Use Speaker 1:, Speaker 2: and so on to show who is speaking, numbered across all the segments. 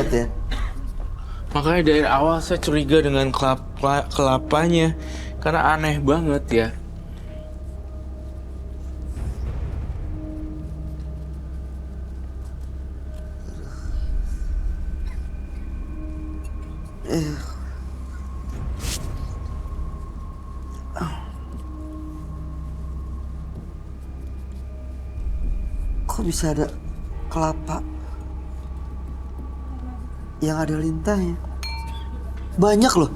Speaker 1: banget ya.
Speaker 2: Makanya dari awal saya curiga dengan kelapanya. Karena aneh banget ya.
Speaker 1: Kok bisa ada kelapa yang ada lintahnya? Banyak loh.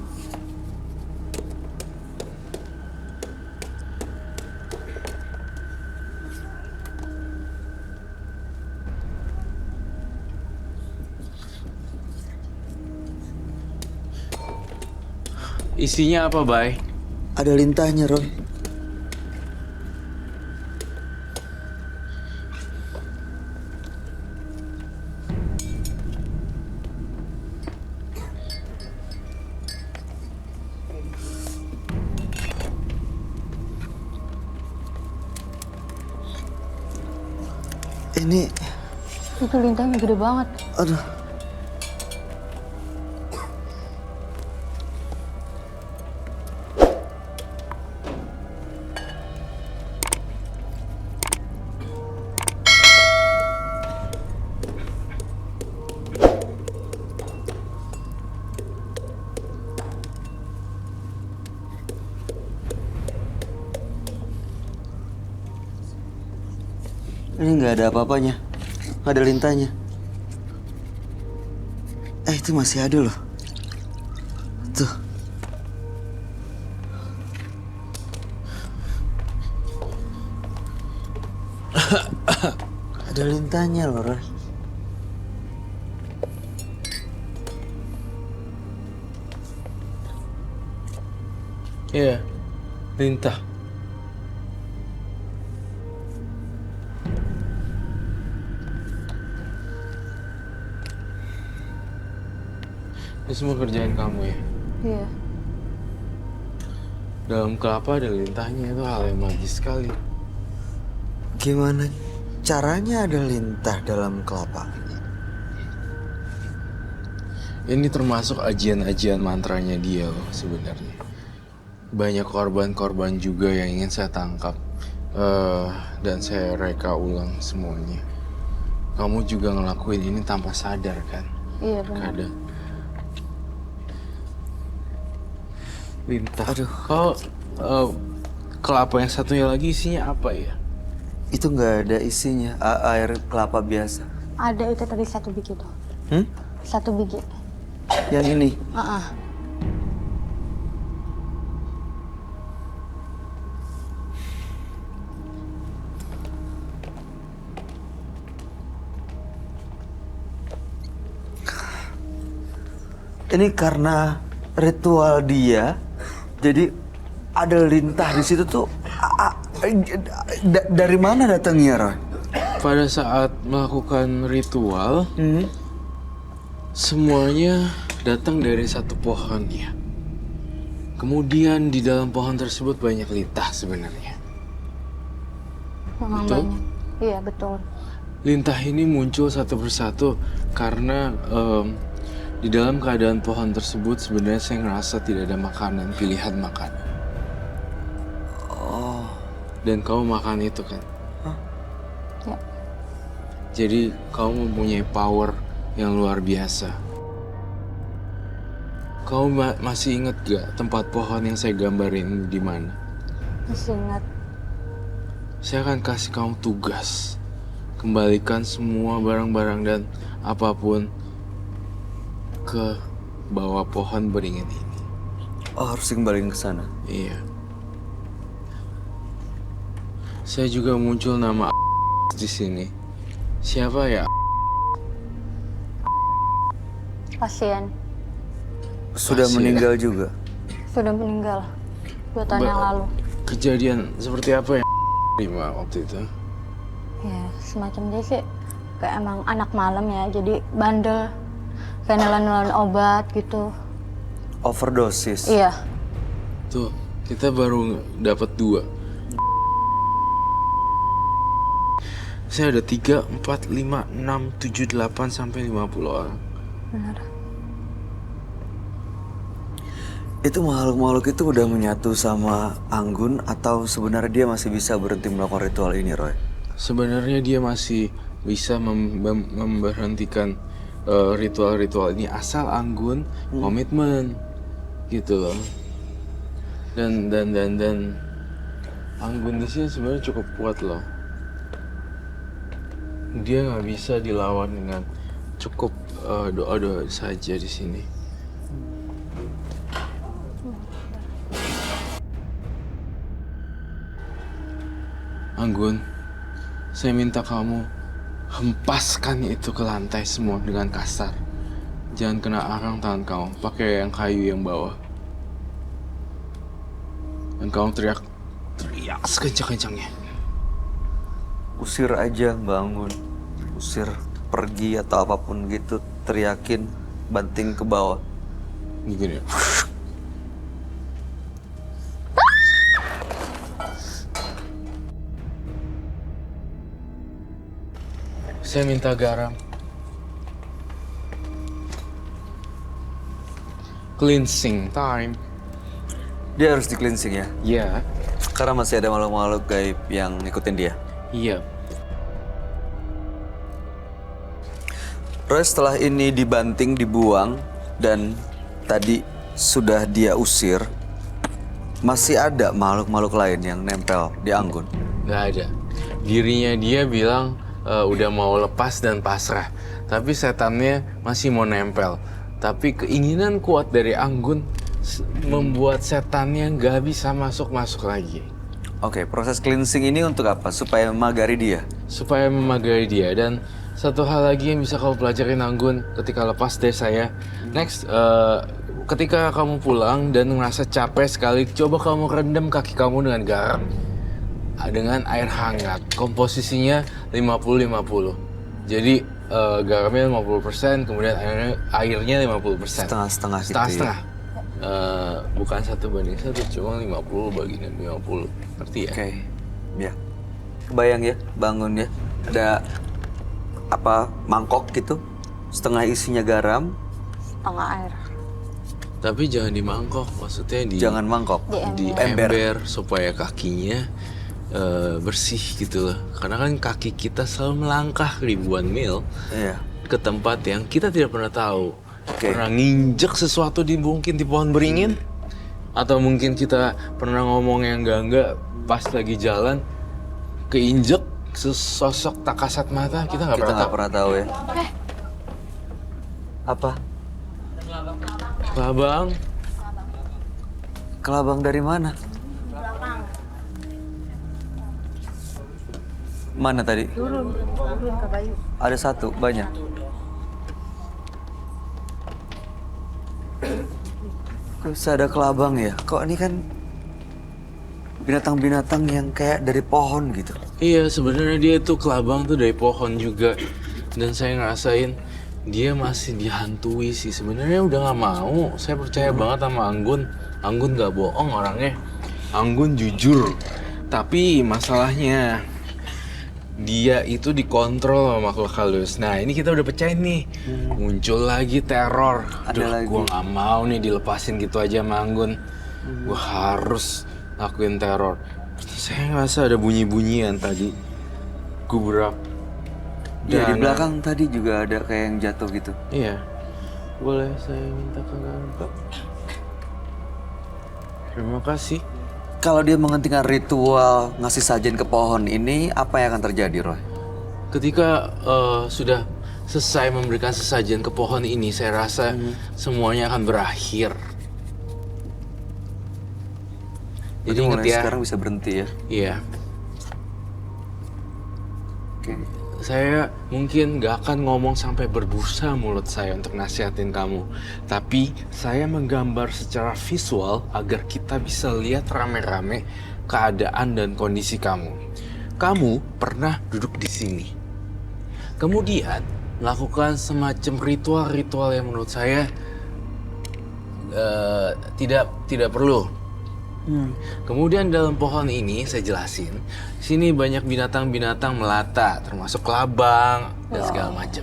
Speaker 2: Isinya apa, Bay?
Speaker 1: Ada lintahnya, Roy. Ini,
Speaker 3: Itu lintahnya gede banget.
Speaker 1: aduh. Ini nggak ada apa-apanya, nggak ada lintahnya. Itu masih ada loh. Tuh. Ada lintahnya loh, Roy.
Speaker 2: Iya, lintah. Ini semua kerjaan kamu ya?
Speaker 3: Iya.
Speaker 2: Dalam kelapa ada lintahnya, itu hal yang magis sekali.
Speaker 1: Gimana caranya ada lintah dalam kelapa?
Speaker 2: Ini termasuk ajian-ajian mantranya dia loh sebenarnya. Banyak korban-korban juga yang ingin saya tangkap. Dan saya reka ulang semuanya. Kamu juga ngelakuin ini tanpa sadar kan?
Speaker 3: Iya benar.
Speaker 2: Kadang. Lintah.
Speaker 1: Aduh.
Speaker 2: Kalau kelapa yang satunya lagi isinya apa ya?
Speaker 1: Itu nggak ada isinya, air kelapa biasa.
Speaker 3: Ada itu tadi 1 biji tuh. 1 biji.
Speaker 1: Yang ini. Ini karena ritual dia, jadi ada lintah di situ tuh. Dari mana datangnya, Roy?
Speaker 2: Pada saat melakukan ritual, semuanya datang dari satu pohon ya. Kemudian di dalam pohon tersebut banyak lintah sebenarnya.
Speaker 3: Memang
Speaker 2: Betul?
Speaker 3: banyak. Iya betul.
Speaker 2: Lintah ini muncul satu persatu karena di dalam keadaan pohon tersebut sebenarnya saya ngerasa tidak ada makanan, pilihan makanan.
Speaker 1: Oh,
Speaker 2: Dan kamu makan itu kan?
Speaker 3: Ya.
Speaker 2: Jadi kamu mempunyai power yang luar biasa. Kamu masih ingat gak tempat pohon yang saya gambarin di mana?
Speaker 3: Masih ingat.
Speaker 2: Saya akan kasih kamu tugas. Kembalikan semua barang-barang dan apapun ke bawah pohon beringin ini.
Speaker 1: oh harus kembaliin ke sana.
Speaker 2: Iya. Saya juga muncul nama di sini. Siapa ya?
Speaker 3: Pasien
Speaker 1: Sudah
Speaker 2: Pasien.
Speaker 1: meninggal juga.
Speaker 3: sudah meninggal 2 tahun yang lalu.
Speaker 2: Kejadian seperti apa yang terima waktu itu?
Speaker 3: Ya semacam dia sih kayak emang anak malam ya, jadi bandel. Kayak nelan-nelan obat gitu.
Speaker 1: Overdosis.
Speaker 3: Iya.
Speaker 2: Tuh, kita baru dapat 2. Saya ada 3, 4, 5, 6, 7, 8 sampai 50 orang.
Speaker 3: benar.
Speaker 1: Itu makhluk-makhluk itu udah menyatu sama Anggun atau sebenarnya dia masih bisa berhenti melakukan ritual ini, Roy?
Speaker 2: Sebenarnya dia masih bisa memberhentikan ritual-ritual ini asal Anggun komitmen gitu loh. Dan Anggun di sini sebenarnya cukup kuat loh. Dia nggak bisa dilawan dengan cukup doa-doa saja di sini. Anggun, saya minta kamu hempaskan itu ke lantai semua dengan kasar. Jangan kena arang tangan kamu, pakai yang kayu yang bawah. Dan kamu teriak sekencang-kencangnya.
Speaker 1: Usir aja bangun, usir pergi atau apapun gitu, teriakin, banting ke bawah.
Speaker 2: Gini. Saya minta garam. Cleansing time.
Speaker 1: Dia harus di cleansing ya?
Speaker 2: Iya.
Speaker 1: Karena masih ada makhluk-makhluk gaib yang ngikutin dia.
Speaker 2: Iya.
Speaker 1: Roy, setelah ini dibanting, dibuang, dan tadi sudah dia usir, masih ada makhluk-makhluk lain yang nempel di Anggun?
Speaker 2: Nggak ada. Dirinya dia bilang udah mau lepas dan pasrah. Tapi setannya masih mau nempel. Tapi keinginan kuat dari Anggun membuat setannya nggak bisa masuk-masuk lagi.
Speaker 1: Oke, proses cleansing ini untuk apa? Supaya memagari dia?
Speaker 2: Supaya memagari dia. Dan satu hal lagi yang bisa kamu pelajarin Anggun ketika lepas dari saya. Next, ketika kamu pulang dan ngerasa capek sekali, coba kamu rendam kaki kamu dengan garam. Dengan air hangat. Komposisinya 50-50. Jadi garamnya 50%, kemudian airnya 50%.
Speaker 1: Setengah-setengah gitu
Speaker 2: Setengah-setengah. Bukan 1:1, cuma 50/50. Ngerti ya?
Speaker 1: Oke, ya. Kebayang ya, bangun ya. Ada apa, mangkok gitu, setengah isinya garam.
Speaker 3: Setengah air.
Speaker 2: Tapi jangan di mangkok, maksudnya
Speaker 1: Jangan mangkok,
Speaker 2: di ember supaya kakinya bersih gitu loh. Karena kan kaki kita selalu melangkah ribuan mil
Speaker 1: Iya.
Speaker 2: ke tempat yang kita tidak pernah tahu.
Speaker 1: Oke.
Speaker 2: Pernah nginjek sesuatu mungkin di pohon beringin, atau mungkin kita pernah ngomong yang enggak pas lagi jalan keinjek sesosok tak kasat mata, kita nggak
Speaker 1: Kita
Speaker 2: pernah
Speaker 1: nggak
Speaker 2: tahu.
Speaker 1: pernah tahu ya. Apa?
Speaker 2: Kelabang,
Speaker 1: Kelabang dari mana? Mana tadi?
Speaker 3: Turun ke Bayu.
Speaker 1: Ada satu, banyak. Kok bisa ada kelabang ya? Kok ini kan binatang-binatang yang kayak dari pohon gitu.
Speaker 2: iya sebenarnya dia tuh kelabang tuh dari pohon juga. Dan saya ngerasain dia masih dihantui sih. Sebenarnya udah nggak mau. Saya percaya banget sama Anggun. Anggun nggak bohong orangnya. Anggun jujur. Tapi masalahnya dia itu dikontrol sama makhluk halus. Nah ini kita udah pecahin nih. Muncul lagi teror.
Speaker 1: Ada lagi.
Speaker 2: Gue nggak mau nih dilepasin gitu aja sama Anggun. Gue harus lakuin teror. Saya ngerasa ada bunyi-bunyian tadi. Gubrak.
Speaker 1: Ya, di
Speaker 2: Dan-
Speaker 1: belakang tadi juga ada kayak yang jatuh gitu.
Speaker 2: Iya. Boleh saya minta ke Pak? Terima kasih.
Speaker 1: Kalau dia menghentikan ritual ngasih sajen ke pohon ini, apa yang akan terjadi, Roy?
Speaker 2: Ketika sudah selesai memberikan sesajen ke pohon ini, saya rasa semuanya akan berakhir. Jadi
Speaker 1: Jadi
Speaker 2: ingat
Speaker 1: mulai
Speaker 2: ya,
Speaker 1: sekarang bisa berhenti ya.
Speaker 2: iya,
Speaker 1: Oke.
Speaker 2: saya mungkin gak akan ngomong sampai berbusa mulut saya untuk nasihatin kamu. Tapi saya menggambar secara visual agar kita bisa lihat rame-rame keadaan dan kondisi kamu. Kamu pernah duduk di sini. Kemudian melakukan semacam ritual-ritual yang menurut saya tidak perlu. Kemudian dalam pohon ini saya jelasin, sini banyak binatang-binatang melata, termasuk kelabang dan segala macam.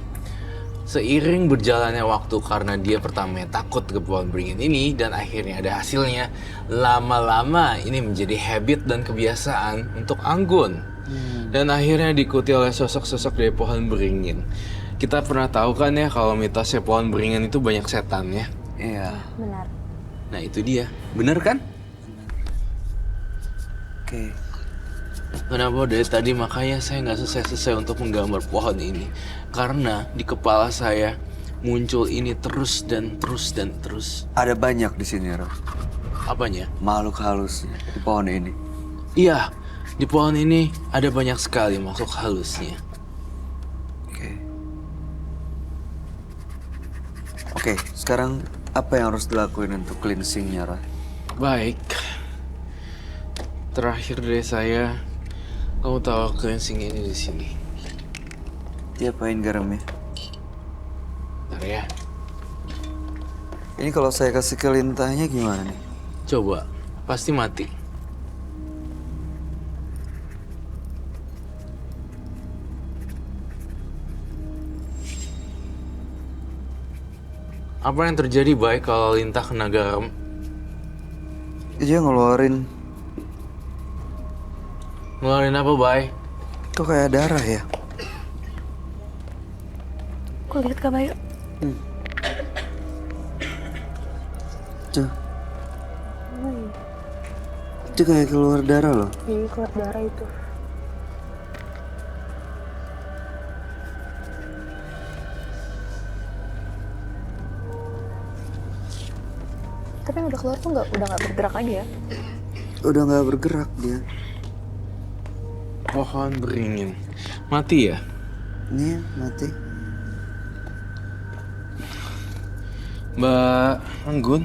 Speaker 2: Seiring berjalannya waktu karena dia pertamanya takut ke pohon beringin ini dan akhirnya ada hasilnya, lama-lama ini menjadi habit dan kebiasaan untuk Anggun. Dan akhirnya diikuti oleh sosok-sosok dari pohon beringin. Kita pernah tahu kan ya kalau mitosnya pohon beringin itu banyak setannya.
Speaker 1: Iya.
Speaker 3: Benar.
Speaker 2: Nah itu dia, bener kan?
Speaker 1: Oke.
Speaker 2: Kenapa dari tadi makanya saya nggak selesai-selesai untuk menggambar pohon ini. Karena di kepala saya muncul ini terus dan terus dan terus.
Speaker 1: Ada banyak di sini, Rob.
Speaker 2: Apanya?
Speaker 1: Makhluk halusnya di pohon ini.
Speaker 2: Iya, di pohon ini ada banyak sekali makhluk halusnya.
Speaker 1: Oke. Oke, sekarang apa yang harus dilakuin untuk cleansingnya, Rob?
Speaker 2: Baik. Terakhir dari saya, kamu tahu cleansing ini di sini.
Speaker 1: Diapain garamnya?
Speaker 2: Bentar ya.
Speaker 1: Ini kalau saya kasih ke lintahnya gimana nih?
Speaker 2: Coba, pasti mati. Apa yang terjadi baik kalau lintah kena garam?
Speaker 1: Dia ngeluarin,
Speaker 2: Ngeluarin apa, Bay?
Speaker 1: kok kayak darah ya?
Speaker 3: Aku lihat Kak Bayu.
Speaker 1: Tuh. Itu kayak keluar darah loh.
Speaker 3: Iya, keluar darah itu. Tapi yang udah keluar tuh udah nggak bergerak lagi ya?
Speaker 1: Udah nggak bergerak dia.
Speaker 2: Pohon beringin. Mati ya?
Speaker 1: Nih mati.
Speaker 2: Mbak Anggun?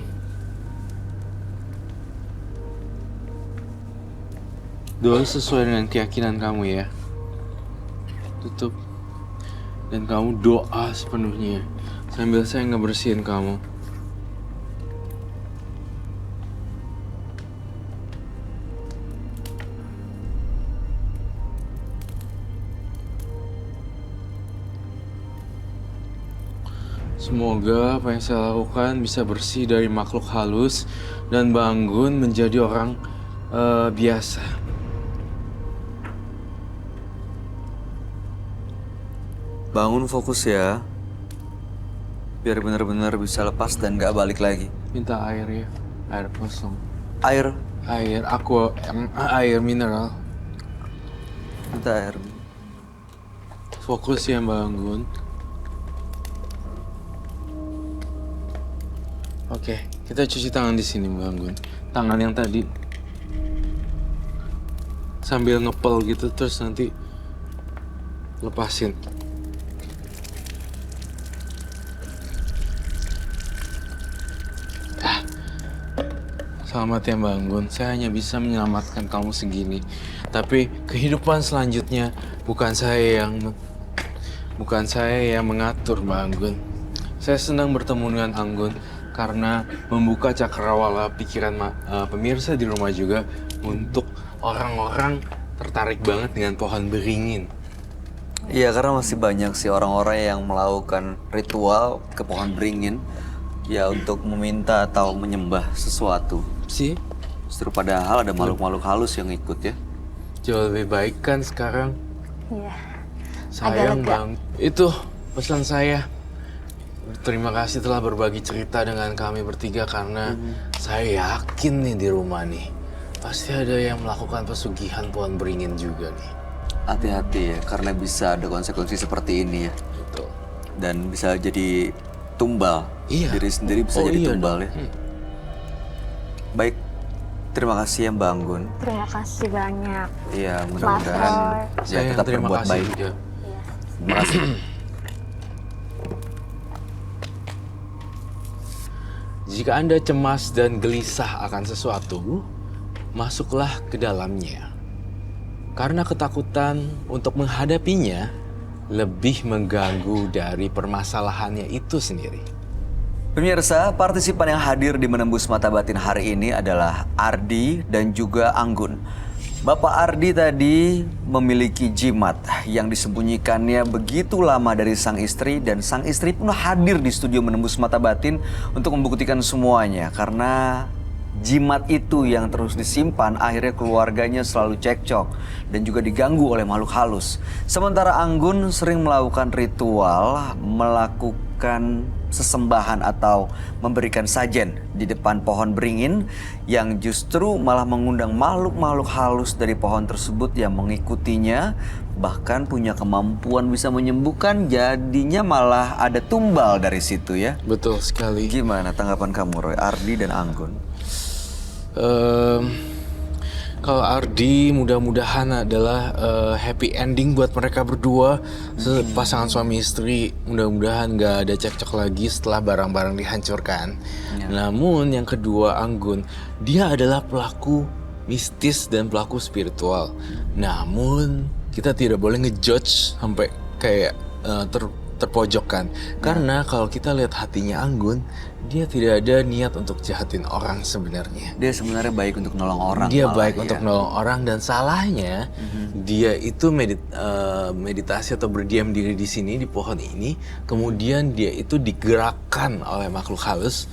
Speaker 2: Doa sesuai dengan keyakinan kamu ya. Tutup. Dan kamu doa sepenuhnya. Sambil saya ngebersihin kamu. Semoga apa yang saya lakukan bisa bersih dari makhluk halus dan Mbak Anggun menjadi orang biasa.
Speaker 1: Bangun fokus ya. Biar benar-benar bisa lepas dan nggak balik lagi.
Speaker 2: Minta air ya, air kosong.
Speaker 1: Air.
Speaker 2: Air, air mineral.
Speaker 1: Minta air.
Speaker 2: Fokus ya Mbak Anggun. Oke, kita cuci tangan di sini Mbak Anggun. Tangan yang tadi. Sambil ngepel gitu terus nanti lepasin. Selamat ya Mbak Anggun, saya hanya bisa menyelamatkan kamu segini. Tapi kehidupan selanjutnya bukan saya yang mengatur Mbak Anggun. Saya senang bertemu dengan Anggun karena membuka cakrawala pikiran pemirsa di rumah juga untuk orang-orang tertarik banget dengan pohon beringin.
Speaker 1: Iya, karena masih banyak sih orang-orang yang melakukan ritual ke pohon beringin ya untuk meminta atau menyembah sesuatu.
Speaker 2: Sih,
Speaker 1: Justru padahal ada makhluk-makhluk halus yang ikut ya.
Speaker 2: jauh lebih baik kan sekarang.
Speaker 3: Iya.
Speaker 2: Sayang
Speaker 3: lega.
Speaker 2: Bang. Itu pesan saya. Terima kasih telah berbagi cerita dengan kami bertiga karena saya yakin nih di rumah nih pasti ada yang melakukan pesugihan pohon beringin juga nih.
Speaker 1: Hati-hati ya, karena bisa ada konsekuensi seperti ini ya.
Speaker 2: Betul.
Speaker 1: Dan bisa jadi tumbal.
Speaker 2: Iya.
Speaker 1: Diri sendiri bisa
Speaker 2: Oh,
Speaker 1: jadi
Speaker 2: iya
Speaker 1: tumbal
Speaker 2: dong.
Speaker 1: ya. Baik, terima kasih ya Mbak Anggun.
Speaker 3: Terima kasih banyak.
Speaker 1: Iya,
Speaker 3: Mas
Speaker 1: mudah-mudahan
Speaker 3: Roy.
Speaker 1: ya
Speaker 2: Saya yang
Speaker 1: tetap
Speaker 2: terima
Speaker 1: berbuat
Speaker 2: kasih
Speaker 1: baik.
Speaker 2: juga.
Speaker 1: Terima kasih.
Speaker 2: Jika Anda cemas dan gelisah akan sesuatu, masuklah ke dalamnya. Karena ketakutan untuk menghadapinya lebih mengganggu dari permasalahannya itu sendiri.
Speaker 1: Pemirsa, partisipan yang hadir di Menembus Mata Batin hari ini adalah Ardi dan juga Anggun. Bapak Ardi tadi memiliki jimat yang disembunyikannya begitu lama dari sang istri, dan sang istri pun hadir di studio Menembus Mata Batin untuk membuktikan semuanya. Karena jimat itu yang terus disimpan, akhirnya keluarganya selalu cekcok dan juga diganggu oleh makhluk halus. Sementara Anggun sering melakukan ritual, melakukan sesembahan atau memberikan sajen di depan pohon beringin yang justru malah mengundang makhluk-makhluk halus dari pohon tersebut yang mengikutinya, bahkan punya kemampuan bisa menyembuhkan, jadinya malah ada tumbal dari situ ya.
Speaker 2: Betul sekali.
Speaker 1: Gimana tanggapan kamu Roy, Ardi dan Anggun?
Speaker 2: Kalau Ardi mudah-mudahan adalah happy ending buat mereka berdua, pasangan suami istri. Mudah-mudahan gak ada cekcok lagi setelah barang-barang dihancurkan. Namun yang kedua Anggun, dia adalah pelaku mistis dan pelaku spiritual. Namun kita tidak boleh ngejudge sampai kayak terpojokkan. Karena kalau kita lihat hatinya Anggun, dia tidak ada niat untuk jahatin orang sebenarnya.
Speaker 1: Dia sebenarnya baik untuk nolong orang.
Speaker 2: Dia
Speaker 1: malah,
Speaker 2: baik
Speaker 1: ya.
Speaker 2: untuk nolong orang, dan salahnya dia itu meditasi atau berdiam diri di sini di pohon ini, kemudian dia itu digerakkan oleh makhluk halus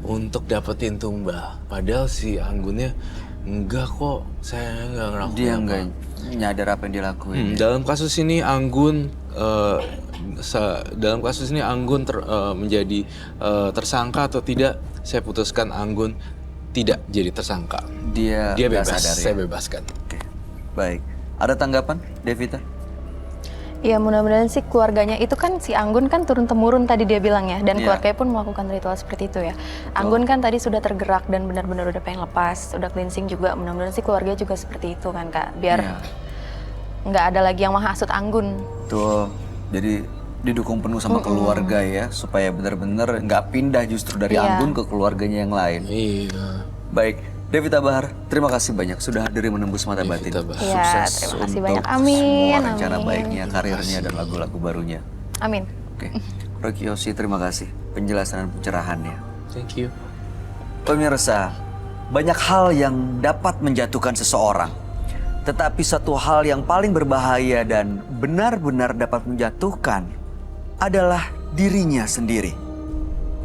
Speaker 2: untuk dapetin tumbal. Padahal si Anggunnya enggak kok, saya enggak ngelakuin
Speaker 1: Dia
Speaker 2: apa.
Speaker 1: nggak nyadar apa yang dilakuin. ya.
Speaker 2: Dalam kasus ini Anggun menjadi tersangka atau tidak, saya putuskan Anggun tidak jadi tersangka.
Speaker 1: Dia nggak
Speaker 2: bebas,
Speaker 1: sadar, ya?
Speaker 2: saya bebaskan.
Speaker 1: Oke, baik. Ada tanggapan, Devita?
Speaker 3: Ya mudah-mudahan sih keluarganya itu kan, si Anggun kan turun-temurun tadi dia bilang ya, dan
Speaker 1: Iya.
Speaker 3: keluarganya pun melakukan ritual seperti itu ya. Anggun kan tadi sudah tergerak dan benar-benar udah pengen lepas, udah cleansing juga. Mudah-mudahan sih keluarga juga seperti itu kan Kak, biar
Speaker 1: Iya.
Speaker 3: nggak ada lagi yang menghasut Anggun.
Speaker 1: Tuh, jadi didukung penuh sama keluarga ya, supaya benar-benar nggak pindah justru dari
Speaker 3: Iya.
Speaker 1: Anggun ke keluarganya yang lain.
Speaker 2: Iya.
Speaker 1: Baik, Devita Bahar, terima kasih banyak sudah hadir di Menembus Mata Batin.
Speaker 2: Devita Bahar.
Speaker 3: Iya,
Speaker 1: Sukses
Speaker 3: terima kasih
Speaker 1: untuk
Speaker 3: banyak. Amin,
Speaker 1: semua rencana
Speaker 3: amin.
Speaker 1: baiknya, karirnya, dan lagu-lagu barunya.
Speaker 3: Amin.
Speaker 1: Oke, Roy Kiyoshi, terima kasih penjelasan dan pencerahannya.
Speaker 2: Thank you.
Speaker 1: Pemirsa, banyak hal yang dapat menjatuhkan seseorang. Tetapi satu hal yang paling berbahaya dan benar-benar dapat menjatuhkan adalah dirinya sendiri.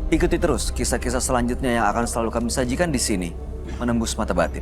Speaker 1: Ikuti terus kisah-kisah selanjutnya yang akan selalu kami sajikan di sini, Menembus Mata Batin.